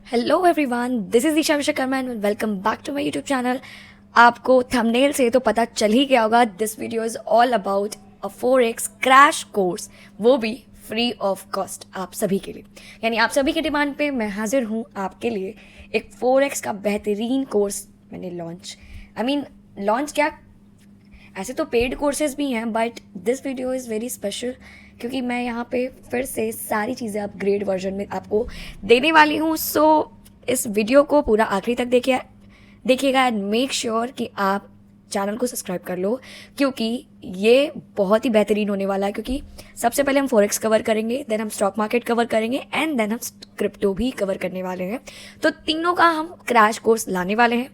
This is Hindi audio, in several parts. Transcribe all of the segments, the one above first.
Hello everyone, this is Isha Vishwakarma and welcome back to my YouTube channel. आपको थंबनेल से तो पता चल ही गया होगा, this video is all about a 4x crash course, वो भी फ्री ऑफ कॉस्ट आप सभी के लिए। यानी आप सभी की डिमांड पे मैं हाजिर हूँ आपके लिए एक 4x का बेहतरीन कोर्स मैंने लॉन्च क्या, ऐसे तो पेड कोर्सेज भी हैं but this video is very special क्योंकि मैं यहाँ पे फिर से सारी चीज़ें अपग्रेड वर्जन में आपको देने वाली हूँ। सो इस वीडियो को पूरा आखिरी तक देखिएगा एंड मेक श्योर कि आप चैनल को सब्सक्राइब कर लो क्योंकि ये बहुत ही बेहतरीन होने वाला है। क्योंकि सबसे पहले हम फॉरेक्स कवर करेंगे, देन हम स्टॉक मार्केट कवर करेंगे एंड देन हम क्रिप्टो भी कवर करने वाले हैं। तो तीनों का हम क्रैश कोर्स लाने वाले हैं।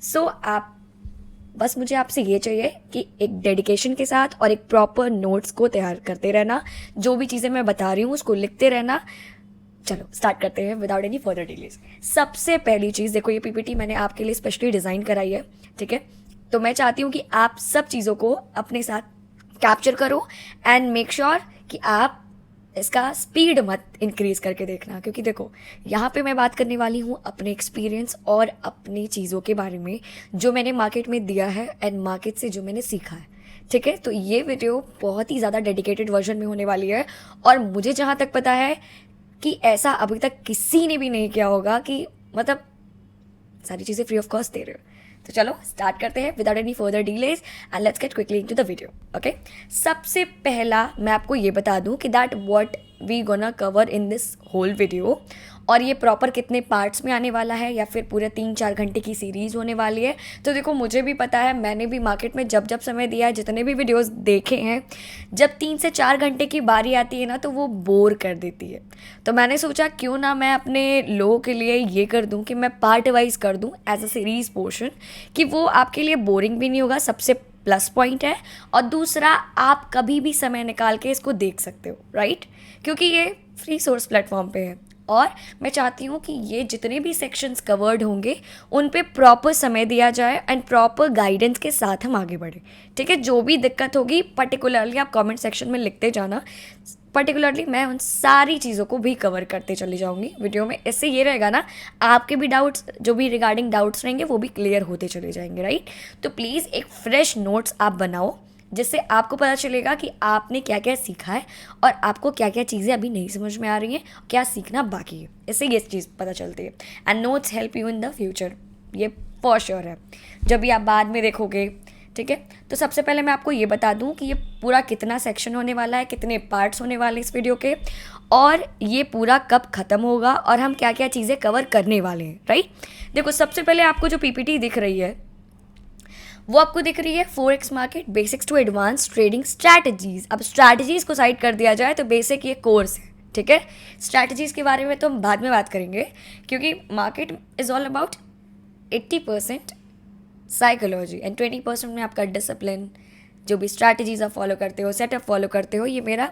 सो आप बस मुझे आपसे ये चाहिए कि एक डेडिकेशन के साथ और एक प्रॉपर नोट्स को तैयार करते रहना, जो भी चीज़ें मैं बता रही हूँ उसको लिखते रहना। चलो स्टार्ट करते हैं विदाउट एनी फर्दर डिलेज। सबसे पहली चीज़ देखो, ये पीपीटी मैंने आपके लिए स्पेशली डिज़ाइन कराई है, ठीक है। तो मैं चाहती हूँ कि आप सब चीज़ों को अपने साथ कैप्चर करो एंड मेक श्योर कि आप इसका स्पीड मत इंक्रीज करके देखना, क्योंकि देखो यहाँ पे मैं बात करने वाली हूँ अपने एक्सपीरियंस और अपनी चीज़ों के बारे में जो मैंने मार्केट में दिया है एंड मार्केट से जो मैंने सीखा है, ठीक है। तो ये वीडियो बहुत ही ज़्यादा डेडिकेटेड वर्जन में होने वाली है और मुझे जहाँ तक पता है कि ऐसा अभी तक किसी ने भी नहीं किया होगा कि मतलब सारी चीज़ें फ्री ऑफ कॉस्ट दे रहे हो। तो चलो स्टार्ट करते हैं without any further delays and let's get quickly into the video. Okay, सबसे पहला मैं आपको ये बता दूं कि that what we gonna cover in this whole video, और ये प्रॉपर कितने पार्ट्स में आने वाला है या फिर पूरे 3-4 घंटे की सीरीज़ होने वाली है। तो देखो मुझे भी पता है, मैंने भी मार्केट में जब जब समय दिया है, जितने भी वीडियोस देखे हैं, जब 3 से 4 घंटे की बारी आती है ना तो वो बोर कर देती है। तो मैंने सोचा क्यों ना मैं अपने लोगों के लिए ये कर दूं कि मैं पार्ट वाइज कर दूं एज अ सीरीज़ पोर्शन, कि वो आपके लिए बोरिंग भी नहीं होगा, सबसे प्लस पॉइंट है। और दूसरा, आप कभी भी समय निकाल के इसको देख सकते हो, राइट, क्योंकि ये फ्री सोर्स प्लेटफॉर्म पे है। और मैं चाहती हूँ कि ये जितने भी सेक्शंस कवर्ड होंगे उन पे प्रॉपर समय दिया जाए एंड प्रॉपर गाइडेंस के साथ हम आगे बढ़े, ठीक है। जो भी दिक्कत होगी पर्टिकुलरली आप कमेंट सेक्शन में लिखते जाना, पर्टिकुलरली मैं उन सारी चीज़ों को भी कवर करते चली जाऊँगी वीडियो में। इससे ये रहेगा ना, आपके भी डाउट्स जो भी रिगार्डिंग डाउट्स रहेंगे वो भी क्लियर होते चले जाएंगे, राइट। तो प्लीज़ एक फ्रेश नोट्स आप बनाओ जिससे आपको पता चलेगा कि आपने क्या क्या सीखा है और आपको क्या क्या चीज़ें अभी नहीं समझ में आ रही हैं, क्या सीखना बाकी है। इससे ये चीज़ पता चलती है and notes help you in the future, ये फॉर श्योर है जब भी आप बाद में देखोगे, ठीक है। तो सबसे पहले मैं आपको ये बता दूं कि ये पूरा कितना सेक्शन होने वाला है, कितने पार्ट्स होने वाले इस वीडियो के, और ये पूरा कब ख़त्म होगा और हम क्या क्या चीज़ें कवर करने वाले हैं, राइट। देखो सबसे पहले आपको जो पीपीटी दिख रही है वो आपको दिख रही है forex market basics to advance trading strategies. अब स्ट्रैटेजीज को साइड कर दिया जाए तो बेसिक ये कोर्स है, ठीक है। स्ट्रैटेजीज के बारे में तो हम बाद में बात करेंगे क्योंकि market is all about 80% psychology and 20% में आपका डिसिप्लिन, जो भी स्ट्रैटेजीज आप फॉलो करते हो, सेटअप फॉलो करते हो। ये मेरा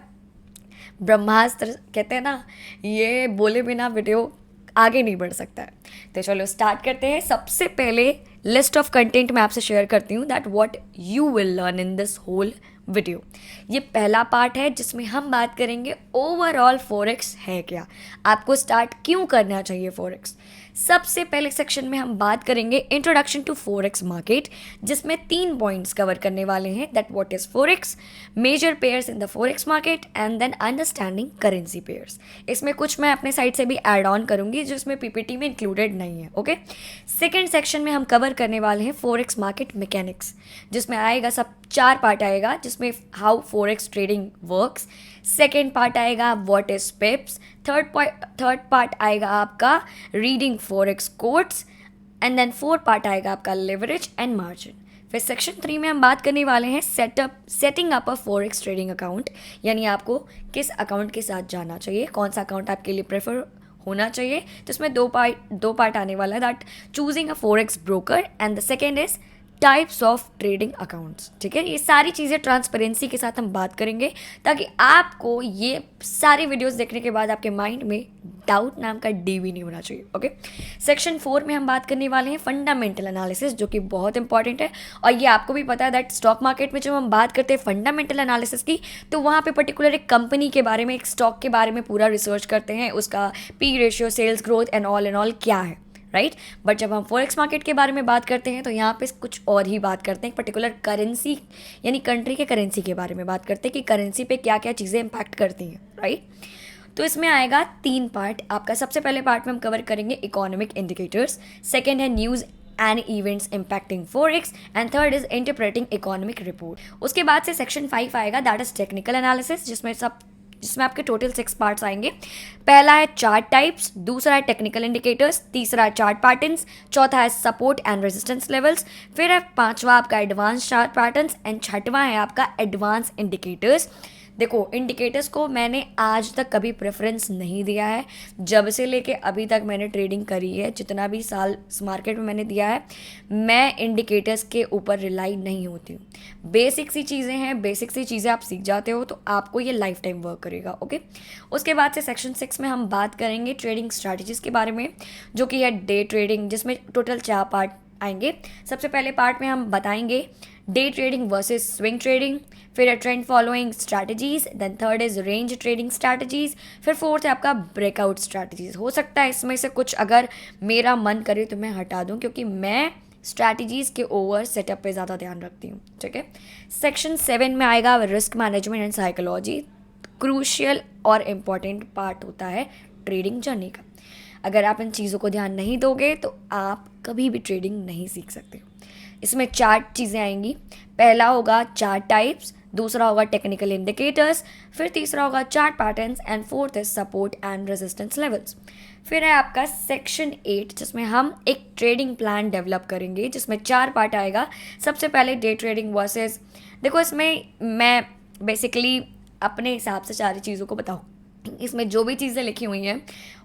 ब्रह्मास्त्र कहते हैं ना, ये बोले बिना वीडियो आगे नहीं बढ़ सकता है। तो चलो स्टार्ट करते हैं। सबसे पहले लिस्ट ऑफ कंटेंट मैं आपसे शेयर करती हूँ that what you will learn in this whole video. ये पहला पार्ट है जिसमें हम बात करेंगे ओवरऑल फॉरेक्स है क्या, आपको स्टार्ट क्यों करना चाहिए फॉरेक्स। सबसे पहले सेक्शन में हम बात करेंगे इंट्रोडक्शन टू फॉरेक्स मार्केट, जिसमें 3 पॉइंट्स कवर करने वाले हैं that what is forex, major pairs in the forex market and then understanding currency pairs. इसमें कुछ मैं अपने साइड से भी ऐड ऑन करूंगी जो इसमें पीपीटी में इंक्लूडेड नहीं है, ओके। सेकेंड सेक्शन में हम कवर करने वाले हैं फॉरेक्स मार्केट मैकेनिक्स, जिसमें आएगा सब 4 पार्ट आएगा, जिसमें how forex trading works. Second part आएगा what is pips. Third part आएगा आपका reading forex codes and then 4th part आएगा आपका लेवरेज एंड मार्जिन। फिर सेक्शन 3 में हम बात करने वाले हैं setting up a forex trading account, यानी आपको किस अकाउंट के साथ जाना चाहिए, कौन सा अकाउंट आपके लिए प्रेफर होना चाहिए। तो इसमें दो पार्ट आने वाला है that choosing a forex broker and the second is types of trading accounts. ठीक है, ये सारी चीज़ें ट्रांसपेरेंसी के साथ हम बात करेंगे ताकि आपको ये सारी वीडियोस देखने के बाद आपके माइंड में डाउट नाम का डी भी नहीं होना चाहिए। ओके, सेक्शन 4 में हम बात करने वाले हैं फंडामेंटल एनालिसिस, जो कि बहुत इंपॉर्टेंट है। और ये आपको भी पता है दैट स्टॉक मार्केट में जब हम बात करते हैं फंडामेंटल एनालिसिस की, तो वहाँ पे पर्टिकुलर एक कंपनी के बारे में, एक स्टॉक के बारे में पूरा रिसर्च करते हैं, उसका P ratio, sales growth and all क्या है, राइट। बट जब हम फॉरेक्स मार्केट के बारे में बात करते हैं तो यहाँ पे कुछ और ही बात करते हैं, पर्टिकुलर करेंसी यानी कंट्री के करेंसी के बारे में बात करते हैं कि करेंसी पे क्या क्या चीज़ें इंपैक्ट करती हैं, राइट। तो इसमें आएगा 3 पार्ट आपका। सबसे पहले पार्ट में हम कवर करेंगे इकोनॉमिक इंडिकेटर्स, सेकेंड है news and events impacting forex, and third is interpreting economic report. उसके बाद से सेक्शन 5 आएगा, दैट इज टेक्निकल एनालिसिस, जिसमें आपके टोटल 6 पार्ट्स आएंगे। पहला है चार्ट टाइप्स, दूसरा है टेक्निकल इंडिकेटर्स, तीसरा है चार्ट पैटर्न्स, चौथा है सपोर्ट एंड रेजिस्टेंस लेवल्स, फिर है पांचवा आपका एडवांस चार्ट पैटर्न्स, एंड छठवां है आपका एडवांस इंडिकेटर्स। देखो, इंडिकेटर्स को मैंने आज तक कभी प्रेफरेंस नहीं दिया है। जब से लेके अभी तक मैंने ट्रेडिंग करी है, जितना भी साल इस मार्केट में मैंने दिया है, मैं इंडिकेटर्स के ऊपर रिलाई नहीं होती हूँ। बेसिक सी चीज़ें हैं, बेसिक सी चीज़ें आप सीख जाते हो तो आपको ये लाइफ टाइम वर्क करेगा। ओके, उसके बाद से सेक्शन 6 में हम बात करेंगे ट्रेडिंग स्ट्रैटेजीज़ के बारे में, जो कि है डे ट्रेडिंग, जिसमें टोटल 4 पार्ट आएंगे। सबसे पहले पार्ट में हम बताएंगे day trading versus swing trading, फिर है trend following strategies, then third is range trading strategies, फिर फोर्थ है आपका ब्रेकआउट स्ट्रैटेजीज। हो सकता है इसमें से कुछ अगर मेरा मन करे तो मैं हटा दूं, क्योंकि मैं स्ट्रैटेजीज के ओवर सेटअप पे ज़्यादा ध्यान रखती हूँ। ठीक है, सेक्शन 7 में आएगा risk management and psychology. Crucial और इम्पॉर्टेंट पार्ट होता है ट्रेडिंग जर्नी का। अगर आप इन चीज़ों को ध्यान नहीं दोगे तो आप कभी भी ट्रेडिंग नहीं सीख सकते। इसमें 4 चीज़ें आएंगी। पहला होगा चार्ट टाइप्स, दूसरा होगा टेक्निकल इंडिकेटर्स, फिर तीसरा होगा चार्ट पैटर्न्स, एंड फोर्थ है सपोर्ट एंड रेजिस्टेंस लेवल्स। फिर है आपका सेक्शन 8, जिसमें हम एक ट्रेडिंग प्लान डेवलप करेंगे, जिसमें 4 पार्ट आएगा। सबसे पहले डे ट्रेडिंग वर्सेस, देखो इसमें मैं बेसिकली अपने हिसाब से सारी चीज़ों को बताऊँ, इसमें जो भी चीज़ें लिखी हुई हैं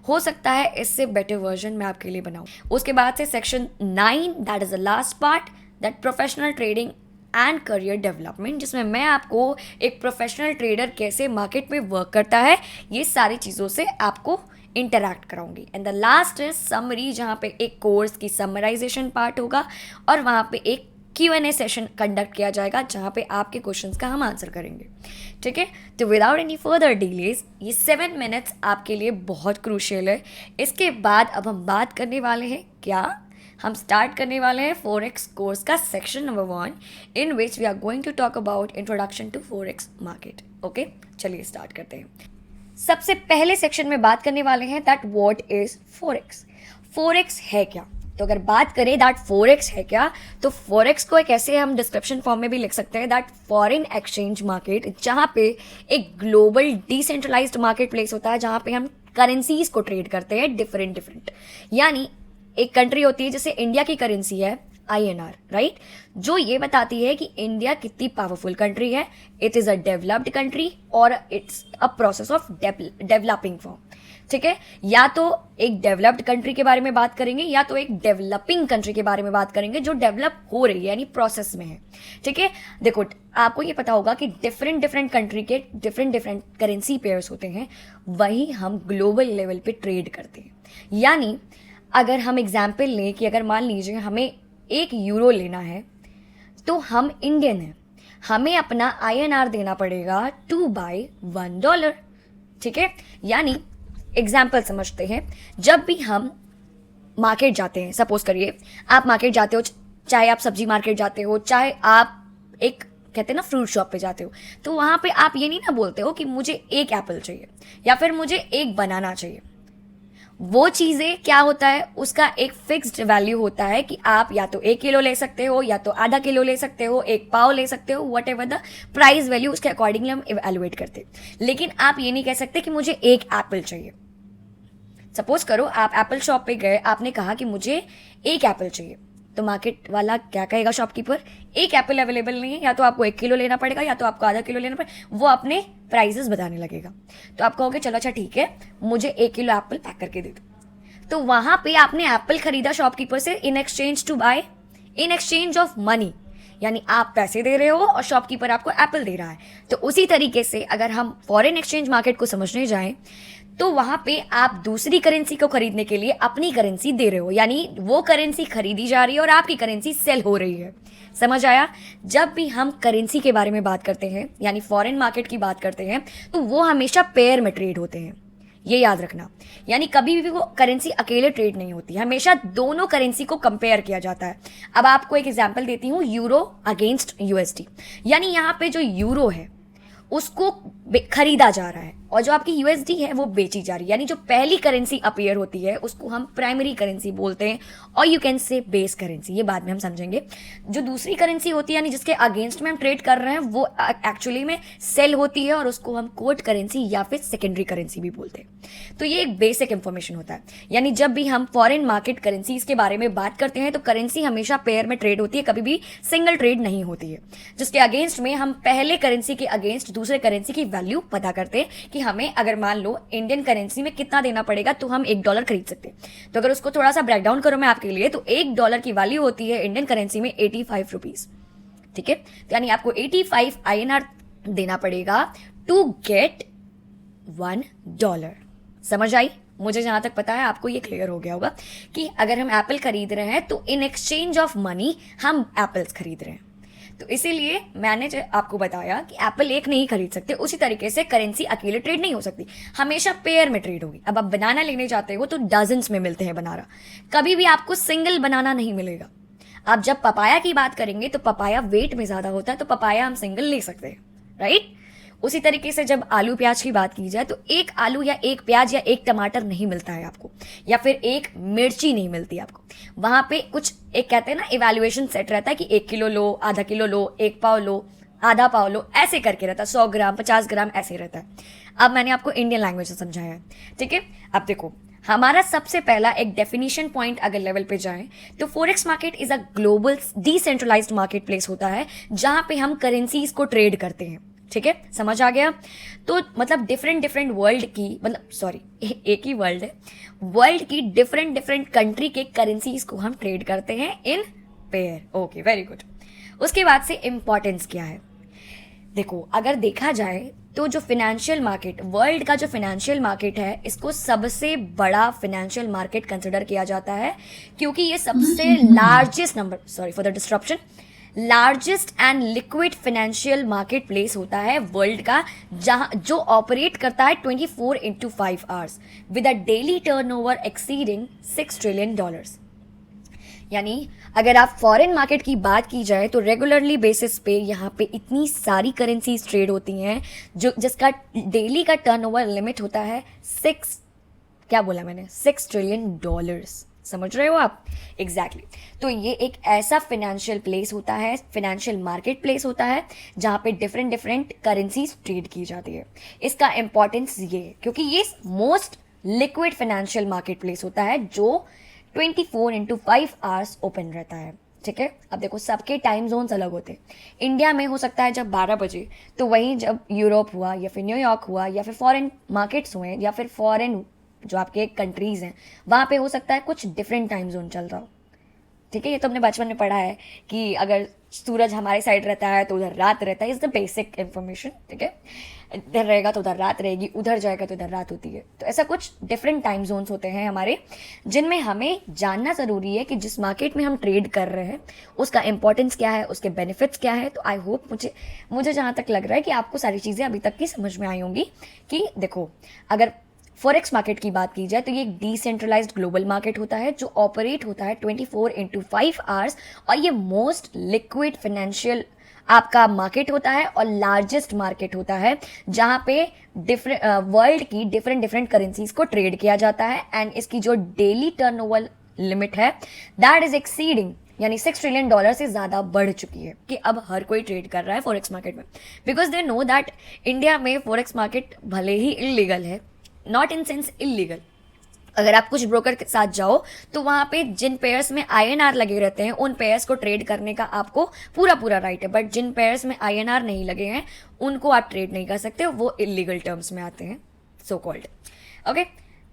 हो सकता है इससे बेटर वर्जन मैं आपके लिए बनाऊँ। उसके बाद से section 9, that is the last part, that professional trading and career development, जिसमें मैं आपको एक प्रोफेशनल ट्रेडर कैसे मार्केट में वर्क करता है ये सारी चीज़ों से आपको इंटरैक्ट कराऊंगी। And the last is summary, जहाँ पे एक कोर्स की समराइजेशन पार्ट होगा और वहाँ पे एक Q&A सेशन कंडक्ट किया जाएगा, जहाँ पे आपके क्वेश्चंस का हम आंसर करेंगे। ठीक है, तो विदाउट एनी फर्दर डिलेज, ये 7 मिनट्स आपके लिए बहुत क्रूशियल है। इसके बाद अब हम बात करने वाले हैं क्या, हम स्टार्ट करने वाले हैं फॉरेक्स कोर्स का section number 1, in which we are going to talk about introduction to forex market. Okay, चलिए स्टार्ट करते हैं। सबसे पहले सेक्शन में बात करने वाले हैं that what is forex. Forex है क्या? तो अगर बात करें दैट फॉरेक्स है क्या, तो फॉरेक्स को एक ऐसे हम डिस्क्रिप्शन फॉर्म में भी लिख सकते हैं दैट फॉरेन एक्सचेंज मार्केट, जहाँ पे एक ग्लोबल डिसेंट्रलाइज्ड मार्केट प्लेस होता है, जहाँ पे हम करेंसीज को ट्रेड करते हैं डिफरेंट। यानी एक कंट्री होती है, जैसे इंडिया की करेंसी है INR, राइट, जो ये बताती है कि इंडिया कितनी पावरफुल कंट्री है। It is a developed country और it's a process of developing form. ठीक है, या तो एक डेवलप्ड कंट्री के बारे में बात करेंगे या तो एक डेवलपिंग कंट्री के बारे में बात करेंगे जो डेवलप हो रही है, यानी प्रोसेस में है। ठीक है, देखो आपको ये पता होगा कि डिफरेंट कंट्री के डिफरेंट करेंसी पेयर्स होते हैं, वही हम ग्लोबल लेवल पे ट्रेड करते हैं। यानी अगर हम एग्जाम्पल लें कि अगर मान लीजिए हमें 1 यूरो लेना है, तो हम इंडियन हैं, हमें अपना INR देना पड़ेगा to buy $1। ठीक है, यानी एग्जाम्पल समझते हैं, जब भी हम मार्केट जाते हैं, सपोज करिए आप मार्केट जाते हो, चाहे आप सब्जी मार्केट जाते हो, चाहे आप एक कहते हैं ना फ्रूट शॉप पे जाते हो, तो वहाँ पे आप ये नहीं ना बोलते हो कि मुझे 1 एप्पल चाहिए या फिर मुझे 1 बनाना चाहिए। वो चीज़ें क्या होता है, उसका एक फिक्स्ड वैल्यू होता है कि आप या तो 1 किलो ले सकते हो या तो आधा किलो ले सकते हो, 1 पाव ले सकते हो, what ever the price value, उसके अकॉर्डिंगली हम इवेल्युएट करते हैं। लेकिन आप ये नहीं कह सकते कि मुझे 1 एप्पल चाहिए। सपोज करो आप एप्पल शॉप पे गए, आपने कहा कि मुझे 1 एप्पल चाहिए, तो मार्केट वाला क्या कहेगा, शॉपकीपर, 1 एप्पल अवेलेबल नहीं है, या तो आपको 1 किलो लेना पड़ेगा या तो आपको आधा किलो लेना पड़ेगा, वो अपने प्राइजेस बताने लगेगा। तो आप कहोगे चलो अच्छा ठीक है, मुझे 1 किलो एप्पल पैक करके दे दो। तो वहां पे आपने एप्पल खरीदा शॉपकीपर से in exchange to buy in exchange of money, यानी आप पैसे दे रहे हो और शॉपकीपर आपको एप्पल दे रहा है। तो उसी तरीके से अगर हम फॉरेन एक्सचेंज मार्केट को समझने जाएं तो वहां पे आप दूसरी करेंसी को खरीदने के लिए अपनी करेंसी दे रहे हो, यानी वो करेंसी खरीदी जा रही है और आपकी करेंसी सेल हो रही है। समझ आया? जब भी हम करेंसी के बारे में बात करते हैं यानी फॉरेन मार्केट की बात करते हैं तो वो हमेशा पेयर में ट्रेड होते हैं, ये याद रखना। यानी कभी भी वो करेंसी अकेले ट्रेड नहीं होती, हमेशा दोनों करेंसी को कंपेयर किया जाता है। अब आपको एक एग्जांपल देती हूँ, यूरो अगेंस्ट यूएसडी। यानी यहाँ पे जो यूरो है उसको खरीदा जा रहा है और जो आपकी यूएसडी है वो बेची जा रही है। यानी जो पहली करेंसी अपीयर होती है उसको हम प्राइमरी करेंसी बोलते हैं और you can say base currency, ये बाद में हम समझेंगे। जो दूसरी करेंसी होती है यानी जिसके अगेंस्ट में हम ट्रेड कर रहे हैं वो एक्चुअली में सेल होती है और उसको हम कोट करेंसी या फिर सेकेंडरी करेंसी भी बोलते हैं। तो ये एक बेसिक इंफॉर्मेशन होता है। यानी जब भी हम फॉरेन मार्केट करेंसीज के बारे में बात करते हैं तो करेंसी हमेशा पेयर में ट्रेड होती है, कभी भी सिंगल ट्रेड नहीं होती है। जिसके अगेंस्ट में हम पहले करेंसी के अगेंस्ट दूसरे करेंसी की वैल्यू पता करते हैं कि हमें अगर मान लो इंडियन करेंसी में कितना देना पड़ेगा तो हम $1 खरीद सकते हैं। तो अगर उसको थोड़ा सा ब्रेक डाउन करो मैं आपके लिए, तो $1 की वैल्यू होती है इंडियन करेंसी में 85 रुपीज। ठीक है, तो यानी आपको 85 INR देना पड़ेगा टू गेट $1। समझ आई? मुझे जहां तक पता है आपको ये क्लियर हो गया होगा कि अगर हम एप्पल खरीद रहे हैं तो इन एक्सचेंज ऑफ मनी हम एप्पल्स खरीद रहे हैं। तो इसीलिए मैंने जो आपको बताया कि एप्पल एक नहीं खरीद सकते, उसी तरीके से करेंसी अकेले ट्रेड नहीं हो सकती, हमेशा पेयर में ट्रेड होगी। अब आप बनाना लेने जाते हो तो डजन्स में मिलते हैं बनाना, कभी भी आपको सिंगल बनाना नहीं मिलेगा। आप जब पपाया की बात करेंगे तो पपाया वेट में ज्यादा होता है तो पपाया हम सिंगल ले सकते हैं, राइट? उसी तरीके से जब आलू प्याज की बात की जाए तो एक आलू या एक प्याज या एक टमाटर नहीं मिलता है आपको, या फिर एक मिर्ची नहीं मिलती आपको। वहां पे कुछ एक कहते हैं ना इवैल्यूएशन सेट रहता है कि 1 किलो लो, आधा किलो लो, 1 पाव लो, आधा पाव लो, ऐसे करके रहता है, 100 ग्राम 50 ग्राम ऐसे रहता है। अब मैंने आपको इंडियन लैंग्वेज से समझाया है, ठीक है? अब देखो हमारा सबसे पहला एक डेफिनेशन पॉइंट अगर लेवल पे जाएं तो forex market is a global decentralized market place होता है जहां पे हम करेंसीज को ट्रेड करते हैं। ठीक है, समझ आ गया? तो मतलब डिफरेंट वर्ल्ड की, मतलब सॉरी एक ही वर्ल्ड है, वर्ल्ड की डिफरेंट कंट्री के करेंसीज को हम ट्रेड करते हैं in pair. Okay, very good. उसके बाद से इंपॉर्टेंस क्या है? देखो अगर देखा जाए तो जो फिनेंशियल मार्केट, वर्ल्ड का जो फिनेंशियल मार्केट है, इसको सबसे बड़ा फिनेंशियल मार्केट कंसिडर किया जाता है क्योंकि ये सबसे largest number, sorry for the disruption, largest and liquid financial market place होता है वर्ल्ड का, जहां जो ऑपरेट करता है 24/5 hours with a daily turnover exceeding $6 trillion. यानी अगर आप फॉरेन मार्केट की बात की जाए तो रेगुलरली बेसिस पे यहाँ पे इतनी सारी करेंसीज ट्रेड होती हैं जो जिसका डेली का टर्नओवर लिमिट होता है 6, क्या बोला मैंने, $6 ट्रिलियन। समझ रहे हो आप? एग्जैक्टली तो ये एक ऐसा फाइनेंशियल प्लेस होता है, फाइनेंशियल मार्केट प्लेस होता है जहाँ पे डिफरेंट करेंसीज ट्रेड की जाती है। इसका इंपॉर्टेंस ये है क्योंकि ये most liquid financial market place होता है जो 24/5 आवर्स ओपन रहता है। ठीक है, अब देखो सबके टाइम जोन्स अलग होते हैं। इंडिया में हो सकता है जब 12 बजे, तो वहीं जब यूरोप हुआ या फिर न्यूयॉर्क हुआ या फिर फॉरेन मार्केट्स हुए या फिर फॉरेन जो आपके कंट्रीज हैं वहां पे हो सकता है कुछ डिफरेंट टाइम जोन चल रहा हो। ठीक है, ये तो हमने बचपन में पढ़ा है कि अगर सूरज हमारे साइड रहता है तो उधर रात रहता है, इज द बेसिक इंफॉर्मेशन। ठीक है, इधर रहेगा तो उधर रात रहेगी, उधर जाएगा तो इधर रात होती है। तो ऐसा कुछ डिफरेंट टाइम जोन्स होते हैं हमारे, जिनमें हमें जानना जरूरी है कि जिस मार्केट में हम ट्रेड कर रहे हैं उसका इंपॉर्टेंस क्या है, उसके बेनिफिट्स क्या है। तो आई होप मुझे जहां तक लग रहा है कि आपको सारी चीजें अभी तक की समझ में आई होंगी कि देखो अगर फॉरेक्स मार्केट की बात की जाए तो ये एक डिसेंट्रलाइज्ड ग्लोबल मार्केट होता है जो ऑपरेट होता है 24/5 आवर्स, और ये मोस्ट लिक्विड फाइनेंशियल आपका मार्केट होता है और लार्जेस्ट मार्केट होता है जहां पे वर्ल्ड की डिफरेंट करेंसीज को ट्रेड किया जाता है। एंड इसकी जो डेली टर्नओवर लिमिट है दैट इज एक्सीडिंग, यानी $6 ट्रिलियन से ज्यादा बढ़ चुकी है कि अब हर कोई ट्रेड कर रहा है फॉरेक्स मार्केट में, because they know that India में फॉरेक्स मार्केट भले ही इलीगल है, नॉट इन सेंस इलीगल, अगर आप कुछ ब्रोकर के साथ जाओ तो वहां पे जिन पेयर्स में INR लगे रहते हैं उन पेयर्स को ट्रेड करने का आपको पूरा राइट है, बट जिन पेयर्स में INR नहीं लगे हैं उनको आप ट्रेड नहीं कर सकते, वो इलीगल टर्म्स में आते हैं, सो कॉल्ड। ओके,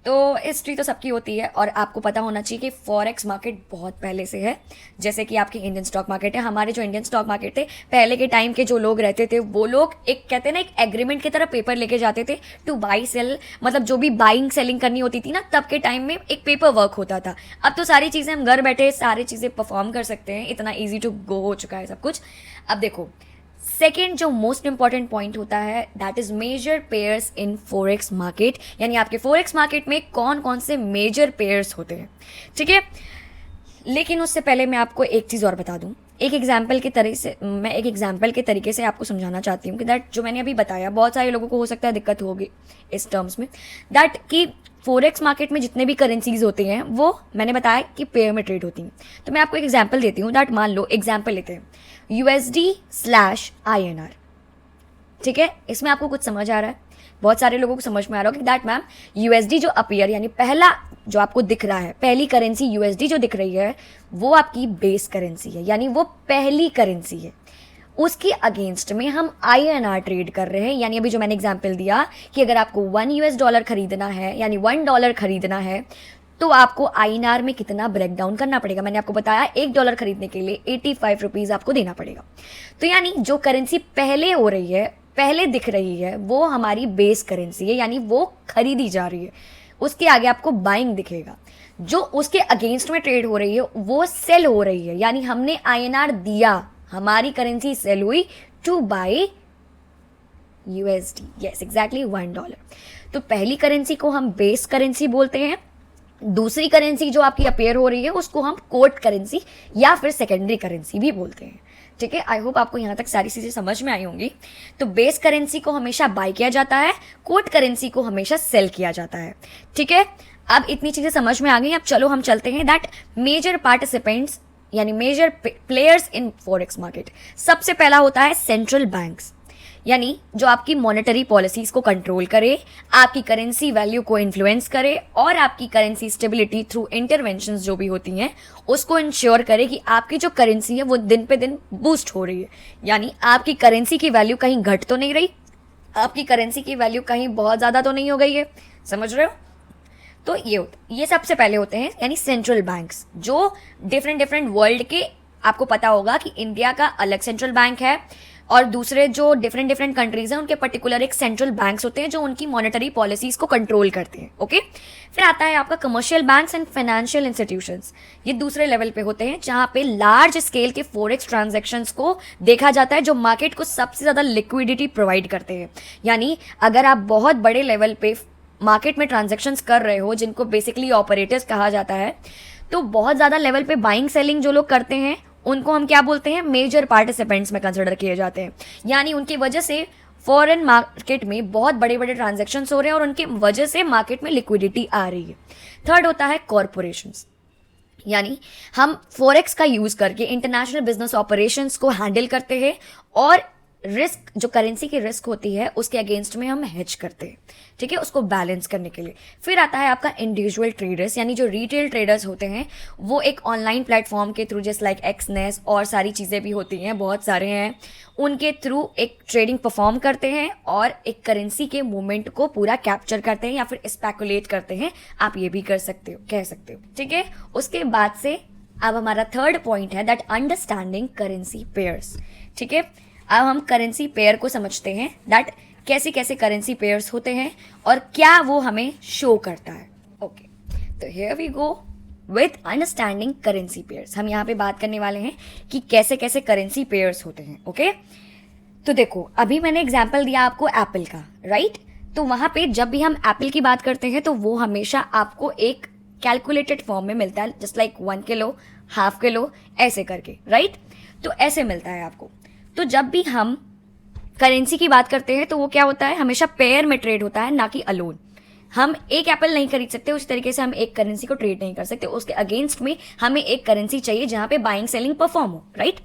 तो हिस्ट्री तो सबकी होती है और आपको पता होना चाहिए कि फॉरेक्स मार्केट बहुत पहले से है, जैसे कि आपकी इंडियन स्टॉक मार्केट है। हमारे जो इंडियन स्टॉक मार्केट थे, पहले के टाइम के जो लोग रहते थे वो लोग एक कहते हैं ना, एक एग्रीमेंट की तरह पेपर लेके जाते थे टू बाई सेल, मतलब जो भी बाइंग सेलिंग करनी होती थी ना, तब के टाइम में एक पेपर वर्क होता था। अब तो सारी चीज़ें हम घर बैठे सारी चीज़ें परफॉर्म कर सकते हैं, इतना ईजी टू गो हो चुका है सब कुछ। अब देखो, सेकेंड जो मोस्ट इंपॉर्टेंट पॉइंट होता है that is major pairs in forex market, यानी आपके फोरेक्स मार्केट में कौन कौन से मेजर पेयर्स होते हैं, ठीक है। लेकिन उससे पहले मैं आपको एक चीज़ और बता दूं, एक एग्जाम्पल के तरीके से आपको समझाना चाहती हूँ कि दैट जो मैंने अभी बताया, बहुत सारे लोगों को हो सकता है दिक्कत होगी इस टर्म्स में, दैट कि फोरेक्स मार्केट में जितने भी करेंसीज होती हैं वो मैंने बताया कि पेयर में ट्रेड होती हैं। तो मैं आपको एक एग्जाम्पल देती हूँ, दैट मान लो एग्जाम्पल लेते हैं USD/INR, ठीक है। इसमें आपको कुछ समझ आ रहा है, बहुत सारे लोगों को समझ में आ रहा हो कि दैट मैम USD जो अपीयर, यानी पहला जो आपको दिख रहा है, पहली करेंसी USD जो दिख रही है वो आपकी बेस करेंसी है, यानी वो पहली करेंसी है। उसके अगेंस्ट में हम INR ट्रेड कर रहे हैं, यानी अभी जो मैंने एग्जांपल दिया कि अगर आपको $1 खरीदना है, यानी $1 खरीदना है, तो आपको INR में कितना ब्रेक डाउन करना पड़ेगा। मैंने आपको बताया $1 खरीदने के लिए 85 रुपीज़ आपको देना पड़ेगा। तो यानी जो करेंसी पहले हो रही है, पहले दिख रही है, वो हमारी बेस करेंसी है, यानी वो खरीदी जा रही है। उसके आगे आपको बाइंग दिखेगा। जो उसके अगेंस्ट में ट्रेड हो रही है वो सेल हो रही है, यानी हमने INR दिया, हमारी करेंसी सेल हुई two by USD, yes exactly $1। तो पहली करेंसी को हम बेस करेंसी बोलते हैं, दूसरी करेंसी जो आपकी अपेयर हो रही है उसको हम कोट करेंसी या फिर सेकेंडरी करेंसी भी बोलते हैं, ठीक है। आई होप आपको यहाँ तक सारी चीजें समझ में आई होंगी। तो बेस करेंसी को हमेशा बाय किया जाता है, कोट करेंसी को हमेशा सेल किया जाता है, ठीक है। अब इतनी चीजें समझ में आ गई, अब चलो हम चलते हैं दैट मेजर पार्टिसिपेंट्स यानी major players in forex market. सबसे पहला होता है सेंट्रल बैंक्स, यानी जो आपकी मॉनेटरी पॉलिसीज को कंट्रोल करे, आपकी करेंसी वैल्यू को इन्फ्लुएंस करे और आपकी करेंसी स्टेबिलिटी थ्रू इंटरवेंशंस जो भी होती हैं उसको इंश्योर करे कि आपकी जो करेंसी है वो दिन पे दिन बूस्ट हो रही है, यानी आपकी करेंसी की वैल्यू कहीं घट तो नहीं रही, आपकी करेंसी की वैल्यू कहीं बहुत ज़्यादा तो नहीं हो गई है, समझ रहे हो। तो ये सबसे पहले होते हैं यानी सेंट्रल बैंक्स, जो डिफरेंट वर्ल्ड के, आपको पता होगा कि इंडिया का अलग सेंट्रल बैंक है और दूसरे जो डिफरेंट कंट्रीज हैं उनके पर्टिकुलर एक सेंट्रल बैंक्स होते हैं जो उनकी मॉनेटरी पॉलिसीज को कंट्रोल करते हैं, ओके। फिर आता है आपका commercial banks and financial institutions, ये दूसरे लेवल पे होते हैं जहां पे लार्ज स्केल के फॉरेक्स ट्रांजैक्शंस को देखा जाता है, जो मार्केट को सबसे ज़्यादा लिक्विडिटी प्रोवाइड करते हैं। यानी अगर आप बहुत बड़े लेवल पे मार्केट में ट्रांजैक्शंस कर रहे हो, जिनको बेसिकली ऑपरेटर्स कहा जाता है, तो बहुत ज़्यादा लेवल पे बाइंग सेलिंग जो लोग करते हैं उनको हम क्या बोलते हैं, मेजर पार्टिसिपेंट्स में कंसिडर किए जाते हैं। यानी उनकी वजह से फॉरेन मार्केट में बहुत बड़े बड़े ट्रांजैक्शंस हो रहे हैं और उनकी वजह से मार्केट में लिक्विडिटी आ रही है। थर्ड होता है कॉरपोरेशंस, यानी हम फॉरेक्स का यूज करके इंटरनेशनल बिजनेस ऑपरेशंस को हैंडल करते हैं और रिस्क, जो करेंसी की रिस्क होती है उसके अगेंस्ट में हम हेज करते हैं, ठीक है, उसको बैलेंस करने के लिए। फिर आता है आपका इंडिविजुअल ट्रेडर्स, यानी जो रिटेल ट्रेडर्स होते हैं वो एक ऑनलाइन प्लेटफॉर्म के थ्रू, जैसे लाइक एक्सनेस और सारी चीज़ें भी होती हैं, बहुत सारे हैं, उनके थ्रू एक ट्रेडिंग परफॉर्म करते हैं और एक करेंसी के मूवमेंट को पूरा कैप्चर करते हैं या फिर स्पेकुलेट करते हैं, आप ये भी कर सकते हो, कह सकते हो, ठीक है। उसके बाद से अब हमारा थर्ड पॉइंट है दैट अंडरस्टैंडिंग करेंसी पेयर्स, ठीक है। अब हम करेंसी पेयर को समझते हैं दैट कैसे कैसे करेंसी पेयर्स होते हैं और क्या वो हमें शो करता है, ओके। तो here we go with understanding currency pairs. हम यहाँ पे बात करने वाले हैं कि कैसे कैसे करेंसी पेयर्स होते हैं, ओके। तो देखो, अभी मैंने एग्जाम्पल दिया आपको एप्पल का, राइट। तो वहां पे जब भी हम एप्पल की बात करते हैं तो वो हमेशा आपको एक कैलकुलेटेड फॉर्म में मिलता है, just like 1 kilo, half kilo, ऐसे करके, राइट। तो ऐसे मिलता है आपको। तो जब भी हम करेंसी की बात करते हैं तो वो क्या होता है, हमेशा पेयर में ट्रेड होता है, ना कि अलोन। हम एक एप्पल नहीं खरीद सकते, उस तरीके से हम एक करेंसी को ट्रेड नहीं कर सकते, उसके अगेंस्ट में हमें एक करेंसी चाहिए जहां पे बाइंग सेलिंग परफॉर्म हो, राइट।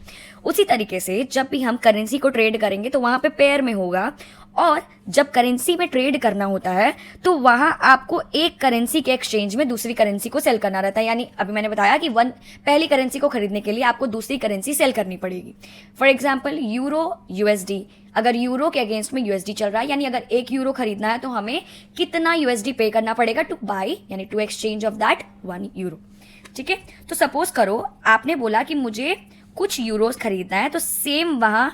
उसी तरीके से जब भी हम करेंसी को ट्रेड करेंगे तो वहां पे पेयर में होगा और जब करेंसी में ट्रेड करना होता है तो वहां आपको एक करेंसी के एक्सचेंज में दूसरी करेंसी को सेल करना रहता है। यानी अभी मैंने बताया कि पहली करेंसी को खरीदने के लिए आपको दूसरी करेंसी सेल करनी पड़ेगी। फॉर एग्जाम्पल यूरो यूएसडी, अगर यूरो के अगेंस्ट में यूएसडी चल रहा है, यानी अगर 1 यूरो खरीदना है तो हमें कितना यूएसडी पे करना पड़ेगा टू बाई, यानी to exchange of that 1 euro. ठीक है, तो सपोज करो आपने बोला कि मुझे कुछ यूरोस खरीदना है, तो सेम वहां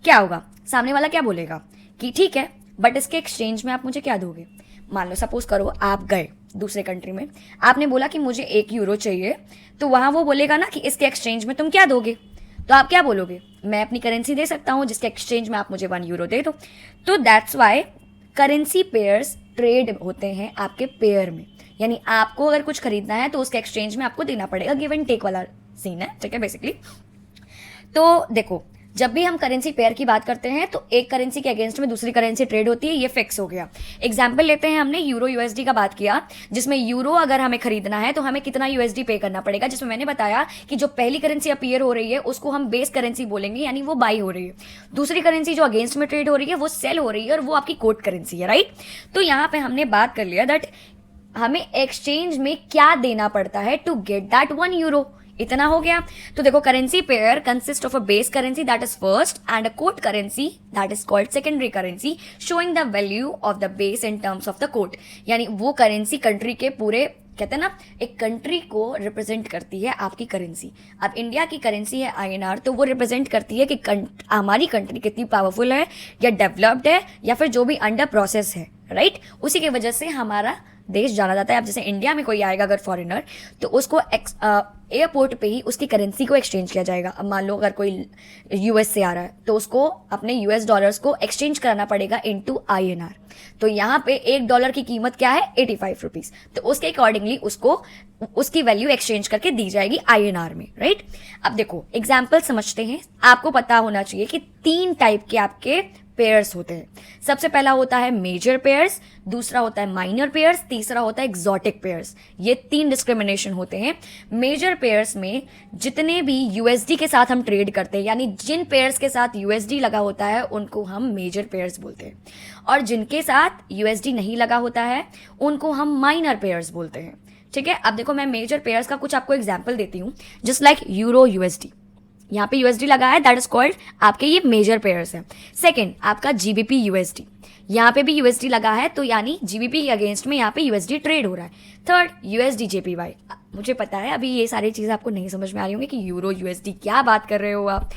क्या होगा, सामने वाला क्या बोलेगा कि ठीक है बट इसके एक्सचेंज में आप मुझे क्या दोगे। मान लो सपोज करो आप गए दूसरे कंट्री में, आपने बोला कि मुझे 1 यूरो चाहिए, तो वहां वो बोलेगा ना कि इसके एक्सचेंज में तुम क्या दोगे, तो आप क्या बोलोगे, मैं अपनी करेंसी दे सकता हूं जिसके एक्सचेंज में आप मुझे 1 यूरो दे दो। तो that's why currency pairs trade होते हैं आपके पेयर में, यानी आपको अगर कुछ खरीदना है तो उसके एक्सचेंज में आपको देना पड़ेगा, गिव एंड टेक वाला सीन है। ठीक है बेसिकली। तो देखो जब भी हम करेंसी पेयर की बात करते हैं तो एक करेंसी के अगेंस्ट में दूसरी करेंसी ट्रेड होती है, ये फिक्स हो गया। एग्जाम्पल लेते हैं, हमने यूरो यूएसडी का बात किया, जिसमें यूरो अगर हमें खरीदना है तो हमें कितना यूएसडी पे करना पड़ेगा, जिसमें मैंने बताया कि जो पहली करेंसी अपीयर हो रही है उसको हम बेस करेंसी बोलेंगे, यानी वो बाई हो रही है। दूसरी करेंसी जो अगेंस्ट में ट्रेड हो रही है वो सेल हो रही है और वो आपकी कोट करेंसी है, राइट। तो यहाँ पे हमने बात कर लिया दैट हमें एक्सचेंज में क्या देना पड़ता है टू गेट दैट 1 यूरो, इतना हो गया। तो देखो currency pair consist of a base currency that is first and a quote currency that is called secondary currency showing the value of the base in terms of the quote, यानी वो करेंसी कंट्री के पूरे, कहते हैं ना एक कंट्री को रिप्रेजेंट करती है आपकी करेंसी। अब इंडिया की करेंसी है आईएनआर, तो वो रिप्रेजेंट करती है कि हमारी कंट्री कितनी पावरफुल है या डेवलप्ड है या फिर जो भी अंडर प्रोसेस है, राइट। उसी की वजह से हमारा देश जाना जाता है। अब जैसे इंडिया में कोई आएगा अगर फॉरेनर, तो उसको एयरपोर्ट पे ही उसकी करेंसी को एक्सचेंज किया जाएगा। अब मान लो अगर कोई यूएस से आ रहा है तो उसको अपने यूएस डॉलर्स को एक्सचेंज कराना पड़ेगा इनटू आईएनआर। तो यहाँ पे $1 की कीमत क्या है, 85 रुपीज। तो उसके अकॉर्डिंगली उसको उसकी वैल्यू एक्सचेंज करके दी जाएगी आईएनआर में, राइट। अब देखो एग्जाम्पल समझते हैं। आपको पता होना चाहिए कि 3 टाइप के आपके पेयर्स होते हैं। सबसे पहला होता है मेजर पेयर्स, दूसरा होता है माइनर पेयर्स, तीसरा होता है एक्सोटिक पेयर्स। ये 3 डिस्क्रिमिनेशन होते हैं। मेजर पेयर्स में जितने भी यूएसडी के साथ हम ट्रेड करते हैं, यानी जिन पेयर्स के साथ यूएसडी लगा होता है उनको हम मेजर पेयर्स बोलते हैं, और जिनके साथ यूएसडी नहीं लगा होता है उनको हम माइनर पेयर्स बोलते हैं। ठीक है, अब देखो मैं मेजर पेयर्स का कुछ आपको एग्जाम्पल देती हूँ। जस्ट लाइक यूरो यूएसडी, यहाँ पे यूएसडी लगा है, दैट इज कॉल्ड आपके ये मेजर पेयर्स है। सेकंड आपका जीबीपी यूएसडी, यहाँ पे भी यूएसडी लगा है, तो यानी जीबीपी के अगेंस्ट में यहाँ पे यूएसडी ट्रेड हो रहा है। Third USD JPY. मुझे पता है अभी ये सारी चीजें आपको नहीं समझ में आ रही होंगी कि यूरो यूएसडी क्या बात कर रहे हो आप।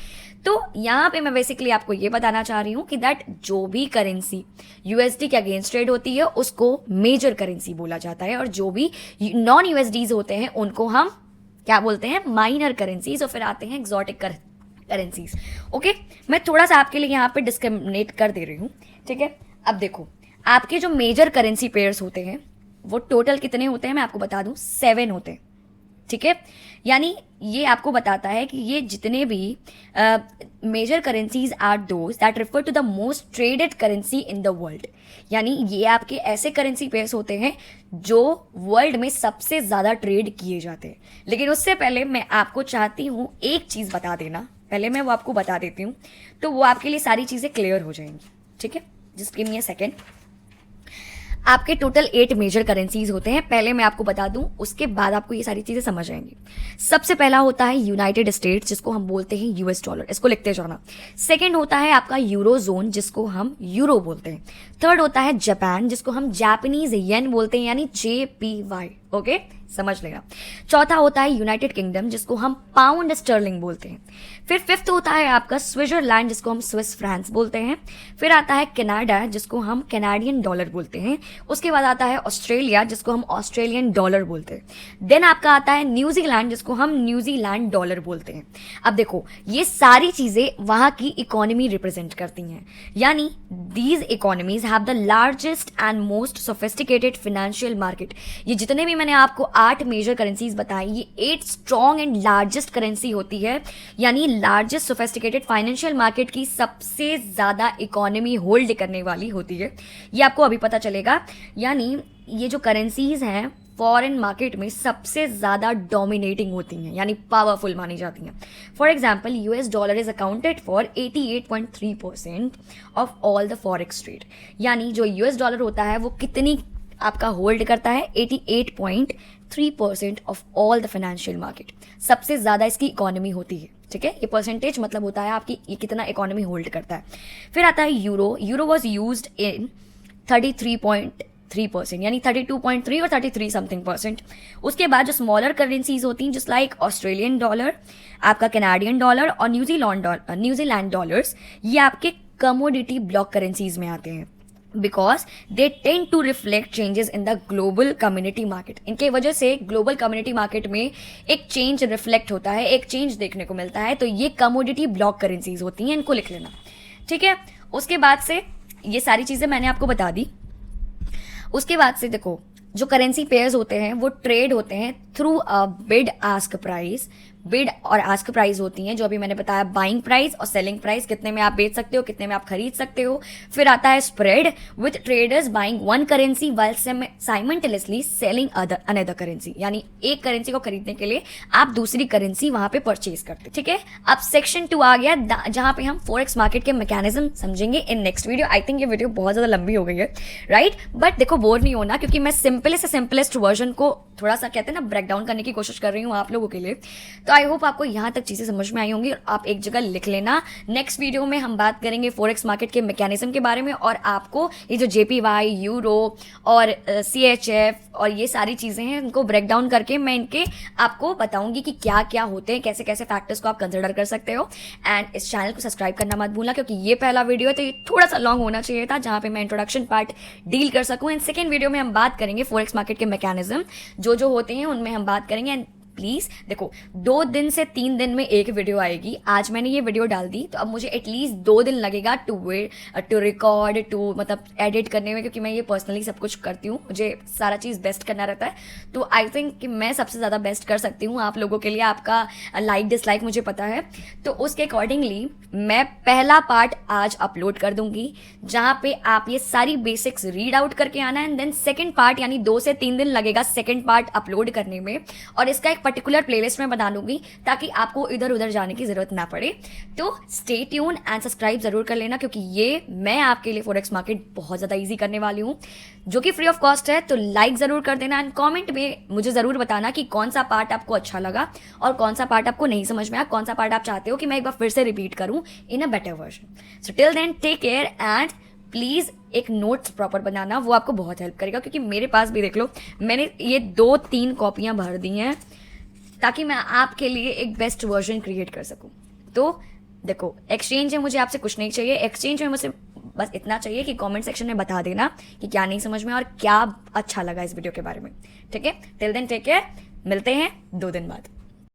तो यहाँ पे मैं बेसिकली आपको ये बताना चाह रही हूँ कि दैट जो भी करेंसी यूएसडी के अगेंस्ट ट्रेड होती है उसको मेजर करेंसी बोला जाता है, और जो भी नॉन यूएसडीज होते हैं उनको हम क्या बोलते हैं, माइनर करेंसीज। और फिर आते हैं एक्सोटिक करेंसीज। ओके, मैं थोड़ा सा आपके लिए यहाँ पे डिस्क्रिमिनेट कर दे रही हूँ। ठीक है, अब देखो आपके जो मेजर करेंसी पेयर्स होते हैं वो टोटल कितने होते हैं मैं आपको बता दूं, 7 होते हैं। ठीक है, यानी ये आपको बताता है कि ये जितने भी major currencies are those that refer to the most traded currency in the world, यानी ये आपके ऐसे करेंसी पेयर्स होते हैं जो वर्ल्ड में सबसे ज्यादा ट्रेड किए जाते हैं। लेकिन उससे पहले मैं आपको चाहती हूँ एक चीज बता देना, पहले मैं वो आपको बता देती हूँ तो वो आपके लिए सारी चीजें क्लियर हो जाएंगी। ठीक है, just give me a second. आपके टोटल 8 मेजर करेंसीज होते हैं, पहले मैं आपको बता दूं उसके बाद आपको ये सारी चीजें समझ आएंगी। सबसे पहला होता है यूनाइटेड स्टेट्स जिसको हम बोलते हैं यूएस डॉलर, इसको लिखते जाना। सेकंड होता है आपका यूरो जोन जिसको हम यूरो बोलते हैं। थर्ड होता है जापान जिसको हम जापानीज येन बोलते हैं, यानी JPY। ओके, समझ लेना। चौथा होता है यूनाइटेड किंगडम जिसको हम पाउंड स्टर्लिंग बोलते हैं। फिर फिफ्थ होता है आपका स्विट्जरलैंड जिसको हम स्विस फ्रांस बोलते हैं। फिर आता है कनाडा जिसको हम कैनेडियन डॉलर बोलते हैं। उसके बाद आता है ऑस्ट्रेलिया जिसको हम ऑस्ट्रेलियन डॉलर बोलते हैं। देन आपका आता है न्यूजीलैंड जिसको हम न्यूजीलैंड डॉलर बोलते हैं। अब देखो ये सारी चीजें वहां की इकोनॉमी रिप्रेजेंट करती हैं, यानी these economies have the largest and most sophisticated financial market. ये जितने भी मैंने आपको 8 मेजर करेंसीज बताई, ये 8 स्ट्रॉन्ग एंड लार्जेस्ट करेंसी होती है, यानी लार्जेस्ट सोफिस्टिकेटेड फाइनेंशियल मार्केट की सबसे ज्यादा इकोनॉमी होल्ड करने वाली होती है। ये आपको अभी पता चलेगा। यानी ये जो करेंसीज हैं फॉरेन मार्केट में सबसे ज़्यादा डोमिनेटिंग होती हैं, यानी पावरफुल मानी जाती हैं। For example, US dollar is accounted for 88.3% of all the forex trade, यानी जो US डॉलर होता है वो कितनी आपका होल्ड करता है, 88.3% of all the financial market. सबसे ज़्यादा इसकी इकोनॉमी होती है, ठीक है। ये परसेंटेज मतलब होता है आपकी ये कितना इकोनॉमी होल्ड करता है। फिर आता है euro. Euro was used in 33.3%, यानी 32.3 और 33 समथिंग परसेंट। उसके बाद जो स्मॉलर करेंसीज होती हैं जस्ट लाइक ऑस्ट्रेलियन डॉलर, आपका कैनेडियन डॉलर और न्यूजीलैंड डॉलर्स, ये आपके कमोडिटी ब्लॉक करेंसीज में आते हैं because they tend to reflect changes in the global community market. इनके वजह से ग्लोबल कम्युनिटी मार्केट में एक चेंज रिफ्लेक्ट होता है, एक चेंज देखने को मिलता है, तो ये कमोडिटी ब्लॉक करेंसीज होती हैं, इनको लिख लेना, ठीक है। उसके बाद से ये सारी चीज़ें मैंने आपको बता दी। उसके बाद से देखो, जो करेंसी पेयर्स होते हैं वो ट्रेड होते हैं through a bid ask price. Bid और आस्क प्राइस होती हैं जो अभी मैंने बताया, बाइंग प्राइस और सेलिंग प्राइस, कितने में आप बेच सकते हो, कितने में आप खरीद सकते हो। फिर आता है spread, with traders buying one currency while simultaneously selling another currency, यानी एक करेंसी को खरीदने के लिए आप दूसरी करेंसी वहां पे परचेज करते, ठीक है। अब सेक्शन 2 आ गया जहां पे हम फॉरेक्स मार्केट के मैकेनिज्म समझेंगे in next video. I think ये वीडियो बहुत ज्यादा लंबी हो गई है, राइट, बट देखो बोर नहीं होना, क्योंकि मैं सिंपलेस्ट से सिंपलेस्ट वर्जन को थोड़ा सा कहते हैं ना ब्रेक डाउन करने की कोशिश कर रही हूँ आप लोगों के लिए। तो आई होप आपको यहाँ तक चीज़ें समझ में आई होंगी और आप एक जगह लिख लेना। नेक्स्ट वीडियो में हम बात करेंगे फॉरेक्स मार्केट के मैकेनिज्म के बारे में, और आपको ये जो JPY, यूरो और CHF और ये सारी चीज़ें हैं उनको ब्रेक डाउन करके मैं इनके आपको बताऊंगी कि क्या क्या होते हैं, कैसे कैसे फैक्टर्स को आप कंसिडर कर सकते हो। एंड इस चैनल को सब्सक्राइब करना मत भूलना, क्योंकि ये पहला वीडियो है तो ये थोड़ा सा लॉन्ग होना चाहिए था, जहाँ पे मैं इंट्रोडक्शन पार्ट डील कर सकूँ। एंड सेकेंड वीडियो में हम बात करेंगे फॉरेक्स मार्केट के मैकेनिज्म जो होते हैं, उनमें हम बात करेंगे। एंड प्लीज देखो, 2 दिन से 3 दिन में एक वीडियो आएगी। आज मैंने ये वीडियो डाल दी तो अब मुझे एटलीस्ट 2 दिन लगेगा टू रिकॉर्ड, टू मतलब एडिट करने में, क्योंकि मैं ये पर्सनली सब कुछ करती हूँ, मुझे सारा चीज़ बेस्ट करना रहता है। तो आई थिंक कि मैं सबसे ज़्यादा बेस्ट कर सकती हूँ आप लोगों के लिए। आपका लाइक डिसलाइक मुझे पता है, तो उसके अकॉर्डिंगली मैं पहला पार्ट आज अपलोड कर दूंगी, जहाँ पे आप ये सारी बेसिक्स रीड आउट करके आना है। एंड देन सेकेंड पार्ट, यानी 2 से 3 दिन लगेगा सेकेंड पार्ट अपलोड करने में, और इसका एक पर्टिकुलर प्लेलिस्ट में बना दूंगी ताकि आपको इधर उधर जाने की जरूरत ना पड़े। तो स्टे ट्यून एंड सब्सक्राइब जरूर कर लेना, क्योंकि ये मैं आपके लिए फॉरेक्स मार्केट बहुत ज्यादा इजी करने वाली हूँ, जो कि फ्री ऑफ कॉस्ट है। तो लाइक जरूर कर देना एंड कमेंट में मुझे जरूर बताना कि कौन सा पार्ट आपको अच्छा लगा और कौन सा पार्ट आपको नहीं समझ में आया, कौन सा पार्ट आप चाहते हो कि मैं एक बार फिर से रिपीट करूं in a better version. So till then take care and please एक नोट्स प्रॉपर बनाना, वो आपको बहुत हेल्प करेगा। क्योंकि मेरे पास भी देख लो, मैंने ये 2-3 कॉपियाँ भर दी हैं ताकि मैं आपके लिए एक बेस्ट वर्जन क्रिएट कर सकूं। तो देखो, एक्सचेंज है, मुझे आपसे कुछ नहीं चाहिए। एक्सचेंज में मुझे बस इतना चाहिए कि कमेंट सेक्शन में बता देना कि क्या नहीं समझ में और क्या अच्छा लगा इस वीडियो के बारे में, ठीक है। टिल देन टेक केयर, मिलते हैं 2 दिन बाद।